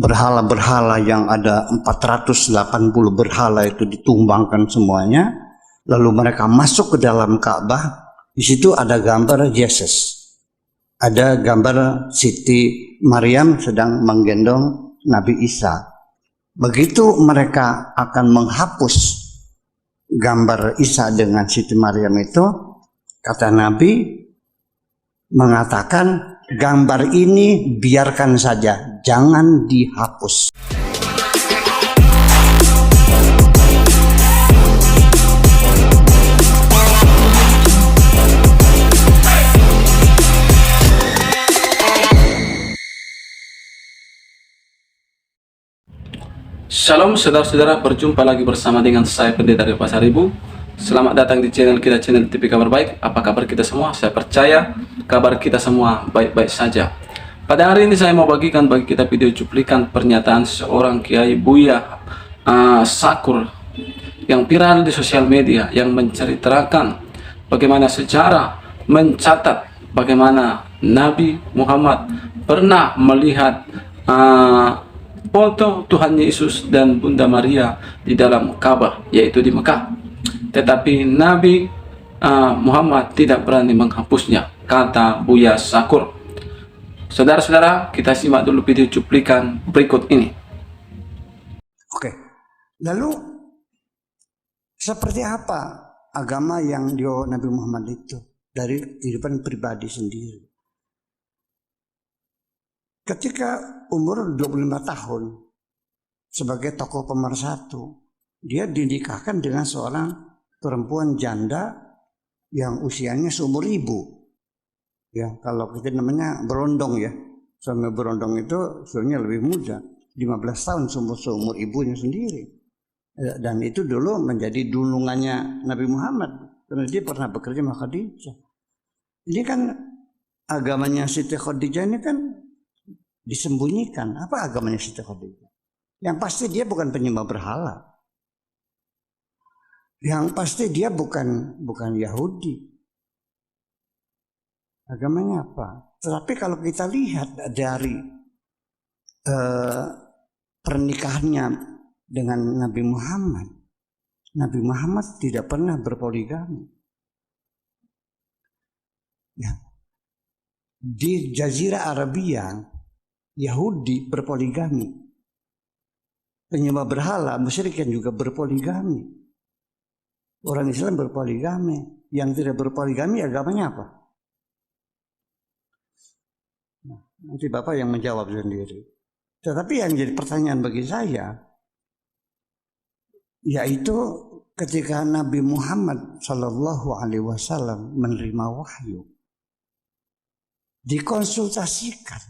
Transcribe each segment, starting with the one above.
berhala-berhala yang ada 480 berhala itu ditumbangkan semuanya, lalu mereka masuk ke dalam Ka'bah. Di situ ada gambar Yesus, ada gambar Siti Maryam sedang menggendong Nabi Isa. Begitu mereka akan menghapus gambar Isa dengan Siti Maryam itu, kata Nabi mengatakan, gambar ini biarkan saja, jangan dihapus. Shalom saudara-saudara, berjumpa lagi bersama dengan saya Pendeta Rio Pasaribu. Selamat datang di channel kita, channel TV Kabar Baik. Apa kabar kita semua? Saya percaya kabar kita semua baik-baik saja. Pada hari ini saya mau bagikan bagi kita video cuplikan pernyataan seorang Kiai Buya Sakur yang viral di sosial media, yang menceritakan bagaimana sejarah mencatat bagaimana Nabi Muhammad pernah melihat foto Tuhan Yesus dan Bunda Maria di dalam Ka'bah, yaitu di Mekah. Tetapi Nabi Muhammad tidak berani menghapusnya, kata Buya Sakur. Saudara-saudara, kita simak dulu video cuplikan berikut ini. Oke, lalu seperti apa agama yang Nabi Muhammad itu dari kehidupan pribadi sendiri? Ketika umur 25 tahun sebagai tokoh pemersatu, dia dinikahkan dengan seorang perempuan janda yang usianya seumur ibu. Ya, kalau kita namanya berondong ya. Suami berondong itu usianya lebih muda, 15 tahun seumur ibunya sendiri. Dan itu dulu menjadi dulungannya Nabi Muhammad karena dia pernah bekerja sama Khadijah. Ini kan agamanya Siti Khadijah ini kan disembunyikan. Apa agamanya Siti Khadijah? Yang pasti dia bukan penyembah berhala. Yang pasti dia bukan Yahudi. Agamanya apa? Tetapi kalau kita lihat dari pernikahannya dengan Nabi Muhammad tidak pernah berpoligami. Ya. Di Jazirah Arabia, Yahudi berpoligami. Penyembah berhala, musyrikin juga berpoligami. Orang Islam berpoligami. Yang tidak berpoligami agamanya apa? Nah, nanti Bapak yang menjawab sendiri. Tetapi yang jadi pertanyaan bagi saya, yaitu ketika Nabi Muhammad SAW menerima wahyu, dikonsultasikan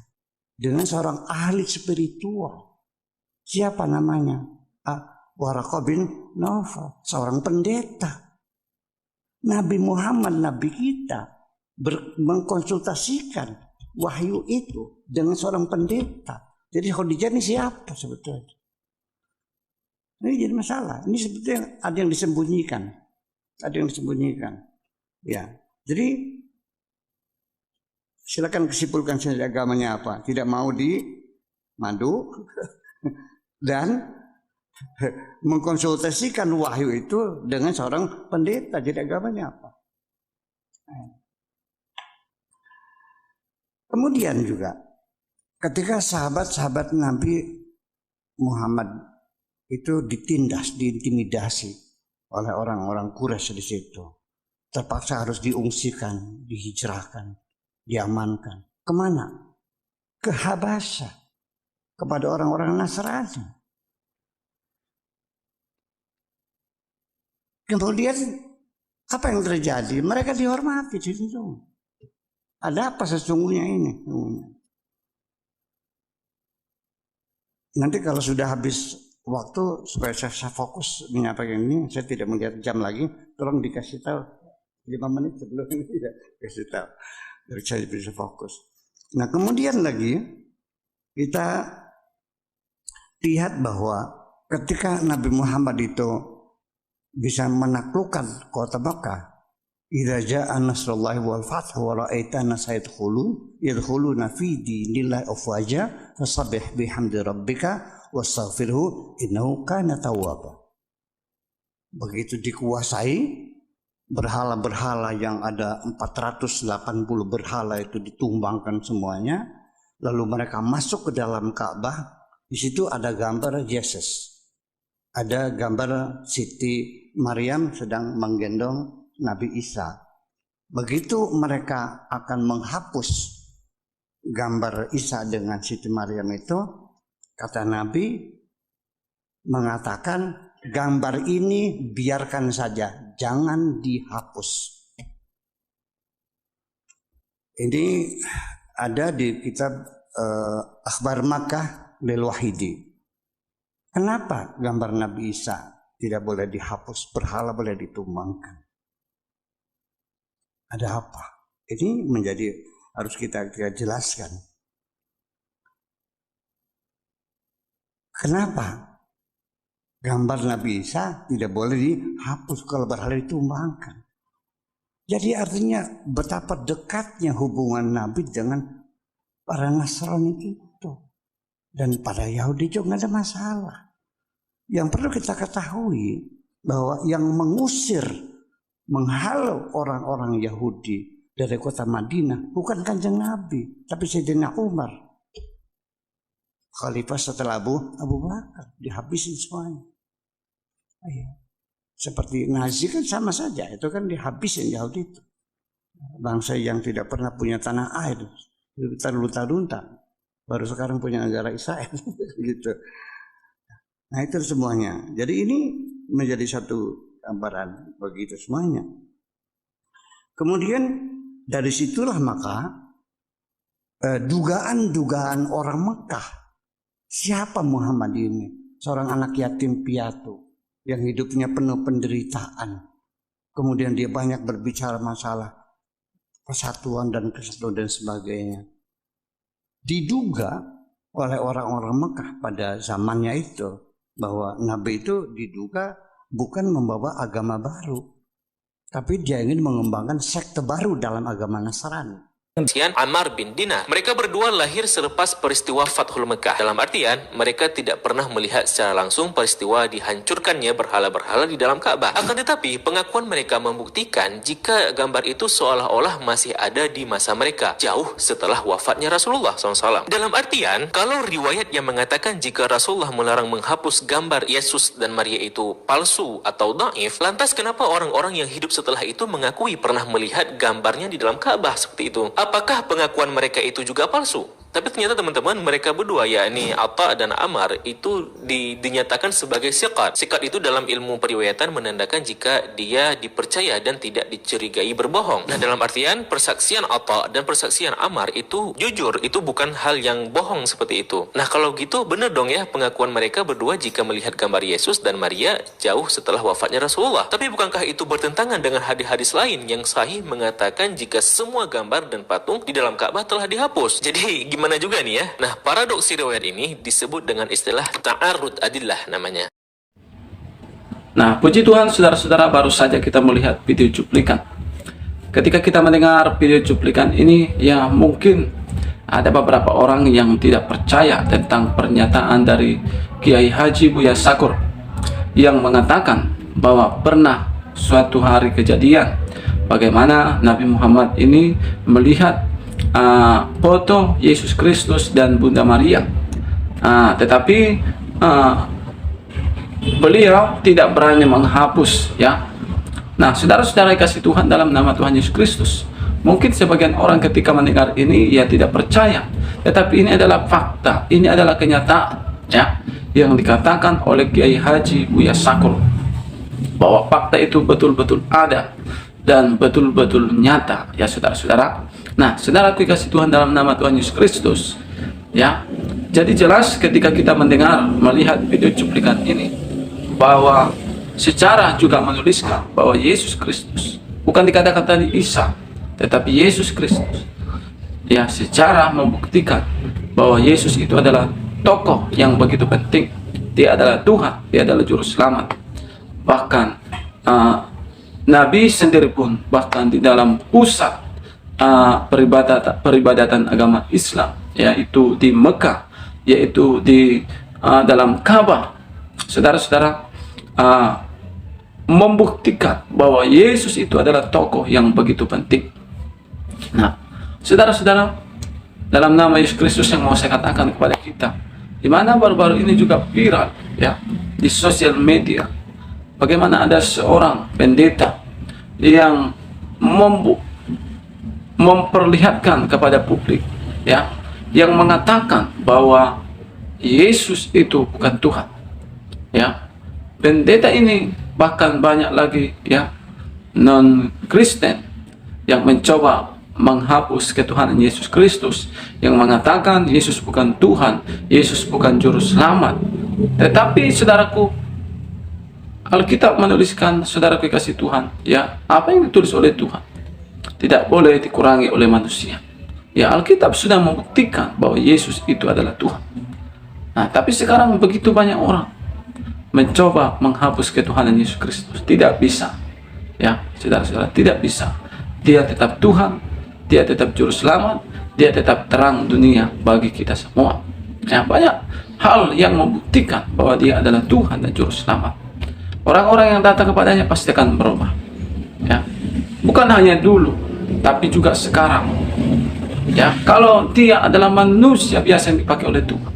dengan seorang ahli spiritual. Siapa namanya? Waraqah bin Nawfal, seorang pendeta. Nabi Muhammad, Nabi kita, mengkonsultasikan wahyu itu dengan seorang pendeta. Jadi Khadijah ini siapa sebetulnya? Ini jadi masalah. Ini sebetulnya ada yang disembunyikan. Ada yang disembunyikan. Ya, jadi silakan kesimpulkan saja agamanya apa. Tidak mau dimadu dan mengkonsultasikan wahyu itu dengan seorang pendeta. Jadi agamanya apa? Kemudian juga ketika sahabat-sahabat Nabi Muhammad itu ditindas, diintimidasi oleh orang-orang Quraisy di situ, terpaksa harus diungsikan, dihijrahkan, diamankan. Kemana? Ke Habasyah, kepada orang-orang Nasrani. Kemudian apa yang terjadi? Mereka dihormati di situ. Ada apa sesungguhnya ini? Nanti kalau sudah habis waktu, supaya saya fokus menyampaikan ini, saya tidak melihat jam lagi. Tolong dikasih tahu 5 menit sebelum ini, tidak kasih tahu. Biar saya bisa fokus. Nah, kemudian lagi kita lihat bahwa ketika Nabi Muhammad itu bisa menaklukkan kota Mekah, idza jaa nasrullahi wal fath wa ra'aita an-nasa yadkhuluna fi dinillahi afwaja fasabbih bihamdi rabbika wastaghfirhu innahu kana tawwaba. Begitu dikuasai, berhala-berhala yang ada 480 berhala itu ditumbangkan semuanya, lalu mereka masuk ke dalam Ka'bah. Di situ ada gambar Yesus, ada gambar Siti Maryam sedang menggendong Nabi Isa. Begitu mereka akan menghapus gambar Isa dengan Siti Maryam itu, kata Nabi mengatakan, gambar ini biarkan saja, jangan dihapus. Ini ada di kitab Akhbar Makkah lil Wahidi. Kenapa gambar Nabi Isa tidak boleh dihapus, berhala boleh ditumbangkan? Ada apa? Ini menjadi harus kita jelaskan. Kenapa gambar Nabi Isa tidak boleh dihapus kalau berhala ditumbangkan? Jadi artinya betapa dekatnya hubungan Nabi dengan para Nasrani itu. Dan pada Yahudi juga nggak ada masalah. Yang perlu kita ketahui bahwa yang mengusir, menghalau orang-orang Yahudi dari kota Madinah bukan Kanjeng Nabi, tapi Sayyidina Umar. Khalifah setelah Abu Bakar, dihabisin semuanya. Seperti Nazi kan sama saja, itu kan dihabisin Yahudi itu. Bangsa yang tidak pernah punya tanah air, terlunta-lunta, baru sekarang punya negara Israel, gitu. Nah itu semuanya. Jadi ini menjadi satu gambaran begitu semuanya. Kemudian dari situlah maka dugaan-dugaan orang Mekah, siapa Muhammad ini? Seorang anak yatim piatu yang hidupnya penuh penderitaan. Kemudian dia banyak berbicara masalah persatuan dan kesatuan dan sebagainya. Diduga oleh orang-orang Mekah pada zamannya itu bahwa Nabi itu diduga bukan membawa agama baru, tapi dia ingin mengembangkan sekte baru dalam agama Nasrani. Ammar bin Dinar. Mereka berdua lahir selepas peristiwa Fathul Mekah. Dalam artian, mereka tidak pernah melihat secara langsung peristiwa dihancurkannya berhala-berhala di dalam Ka'bah. Akan tetapi, pengakuan mereka membuktikan jika gambar itu seolah-olah masih ada di masa mereka, jauh setelah wafatnya Rasulullah SAW. Dalam artian, kalau riwayat yang mengatakan jika Rasulullah melarang menghapus gambar Yesus dan Maria itu palsu atau dhaif, lantas kenapa orang-orang yang hidup setelah itu mengakui pernah melihat gambarnya di dalam Ka'bah seperti itu? Apakah pengakuan mereka itu juga palsu? Tapi ternyata teman-teman, mereka berdua, yakni Atta dan Ammar, itu dinyatakan sebagai siqat. Siqat itu dalam ilmu periwayatan menandakan jika dia dipercaya dan tidak dicurigai berbohong. Nah, dalam artian persaksian Atta dan persaksian Ammar itu jujur, itu bukan hal yang bohong seperti itu. Nah, kalau gitu benar dong ya pengakuan mereka berdua jika melihat gambar Yesus dan Maria jauh setelah wafatnya Rasulullah. Tapi bukankah itu bertentangan dengan hadis-hadis lain yang sahih mengatakan jika semua gambar dan patung di dalam Ka'bah telah dihapus? Jadi gimana juga nih ya? Nah, paradoks riwayat ini disebut dengan istilah ta'arud adillah namanya. Nah, puji Tuhan saudara-saudara, baru saja kita melihat video cuplikan. Ketika kita mendengar video cuplikan ini, ya mungkin ada beberapa orang yang tidak percaya tentang pernyataan dari Kiai Haji Buya Sakur yang mengatakan bahwa pernah suatu hari kejadian bagaimana Nabi Muhammad ini melihat foto Yesus Kristus dan Bunda Maria, tetapi beliau tidak berani menghapus, ya. Nah, saudara-saudara kasih Tuhan dalam nama Tuhan Yesus Kristus, mungkin sebagian orang ketika mendengar ini ya tidak percaya, tetapi ini adalah fakta, ini adalah kenyataan, ya, yang dikatakan oleh Kiai Haji Buya Sakur bahwa fakta itu betul-betul ada dan betul-betul nyata, ya saudara-saudara. Nah, saudara kasih Tuhan dalam nama Tuhan Yesus Kristus, ya. Jadi jelas ketika kita mendengar, melihat video cuplikan ini, bahwa secara juga menuliskan bahwa Yesus Kristus, bukan dikatakan tadi Isa, tetapi Yesus Kristus, ya, secara membuktikan bahwa Yesus itu adalah tokoh yang begitu penting. Dia adalah Tuhan, dia adalah juru selamat. Bahkan Nabi sendiri pun bahkan di dalam pusat peribadatan agama Islam, yaitu di Mekah, yaitu di dalam Ka'bah, saudara-saudara, membuktikan bahwa Yesus itu adalah tokoh yang begitu penting. Nah, saudara-saudara, dalam nama Yesus Kristus yang mau saya katakan kepada kita, di mana baru-baru ini juga viral di sosial media, bagaimana ada seorang pendeta yang memperlihatkan kepada publik yang mengatakan bahwa Yesus itu bukan Tuhan. Pendeta ini bahkan banyak lagi non-Kristen yang mencoba menghapus ketuhanan Yesus Kristus, yang mengatakan Yesus bukan Tuhan, Yesus bukan juru selamat. Tetapi saudaraku, Alkitab menuliskan, saudaraku kasih Tuhan, apa yang ditulis oleh Tuhan tidak boleh dikurangi oleh manusia. Alkitab sudah membuktikan bahwa Yesus itu adalah Tuhan. Nah, tapi sekarang begitu banyak orang mencoba menghapus ketuhanan Yesus Kristus. Tidak bisa. Saudara-saudara, tidak bisa. Dia tetap Tuhan, dia tetap juru selamat, dia tetap terang dunia bagi kita semua. Banyak hal yang membuktikan bahwa dia adalah Tuhan dan juru selamat. Orang-orang yang datang kepadanya pasti akan berubah. Bukan hanya dulu, tapi juga sekarang. Kalau dia adalah manusia biasa yang dipakai oleh Tuhan,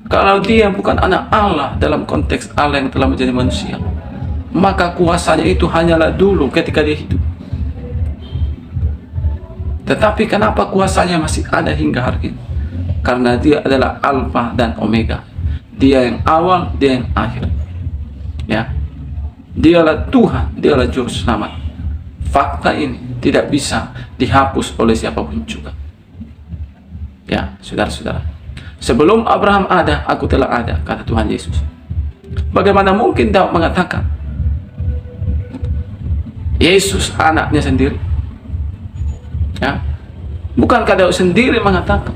kalau dia bukan anak Allah dalam konteks Allah yang telah menjadi manusia, maka kuasanya itu hanyalah dulu ketika dia hidup. Tetapi kenapa kuasanya masih ada hingga hari ini? Karena dia adalah Alfa dan Omega. Dia yang awal, dia yang akhir. Dialah Tuhan, dialah juru selamat. Fakta ini tidak bisa dihapus oleh siapapun juga. Saudara-saudara, sebelum Abraham ada, aku telah ada, kata Tuhan Yesus. Bagaimana mungkin Daud mengatakan Yesus anaknya sendiri? Bukankah Daud sendiri mengatakan,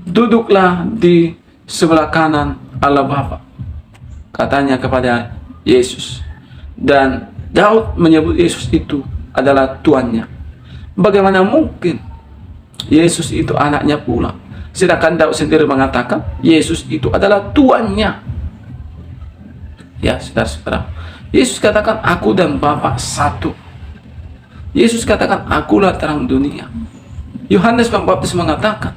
duduklah di sebelah kanan Allah Bapa, katanya kepada Yesus. Dan Daud menyebut Yesus itu adalah tuannya. Bagaimana mungkin Yesus itu anaknya pula, sedangkan Daud sendiri mengatakan Yesus itu adalah tuannya? Saudara-saudara, Yesus katakan aku dan Bapa satu. Yesus katakan akulah terang dunia. Yohanes Pembaptis mengatakan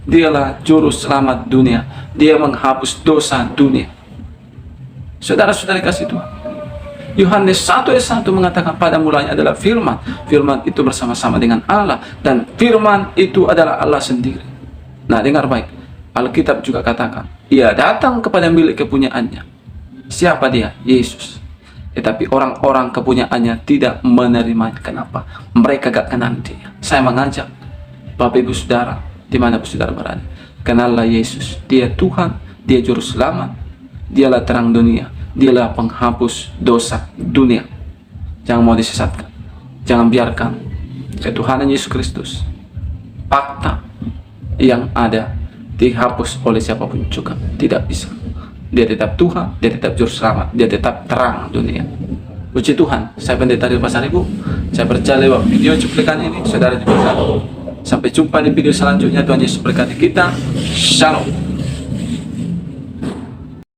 dialah juru selamat dunia, dia menghapus dosa dunia. Saudara-saudara kasih Tuhan, Yohanes 1:1 mengatakan pada mulanya adalah firman, firman itu bersama-sama dengan Allah, dan firman itu adalah Allah sendiri. Nah, dengar baik, Alkitab juga katakan ia datang kepada milik kepunyaannya. Siapa dia? Yesus. Tetapi orang-orang kepunyaannya tidak menerimanya. Kenapa? Mereka gak kenal dia. Saya mengajak Bapak Ibu Saudara, dimanapun saudara berada, kenallah Yesus. Dia Tuhan, dia juru selamat, dialah terang dunia, dialah penghapus dosa dunia. Jangan mau disesatkan. Jangan biarkan ketuhanan Yesus Kristus, fakta yang ada, dihapus oleh siapapun juga. Tidak bisa. Dia tetap Tuhan, dia tetap juru selamat, dia tetap terang dunia. Puji Tuhan, saya Pendeta Rio Pasaribu. Saya percaya lewat video cuplikan ini saudara diberkati. Sampai jumpa di video selanjutnya. Tuhan Yesus berkati kita. Shalom.